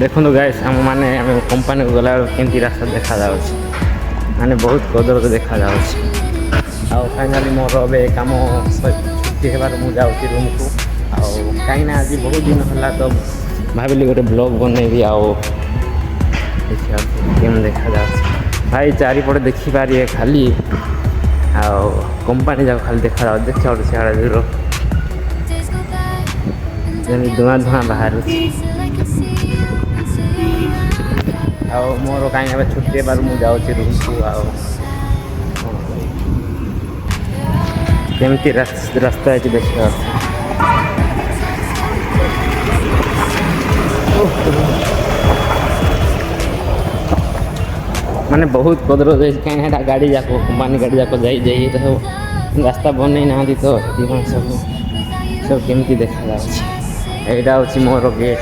देखो गाइस आम मैंने कंपानी को गला केमती रास्ता देखा जाଉଛି माने बहुत कदर देखा जाଉଛି आउ फाइनाली मोर अब काम छुट्टी हेबार मु जाଉଛି रूम को आउ कहीं ना आज बहुत दिन होला तो भाविली गोटे ब्लॉग बनैबी आउ देखिए केम देखा जाଉଛି भाई चारिपटे देखिपारे खाली आउ कंपानी जाक खाली देखा जाଉଛି देखिए सियाड़े दूर जमी धुआं धुआं बाहर आउ मोर कहीं छुट्टी बार मुझे रूम को आउ केमती रास्ता है देखा माने बहुत कदर कहीं गाड़ी जाक कंपानी गाड़ी जाक जाइए तो रास्ता बन ना तो सब सब केमती देखा यहाँ हूँ मोर गेट।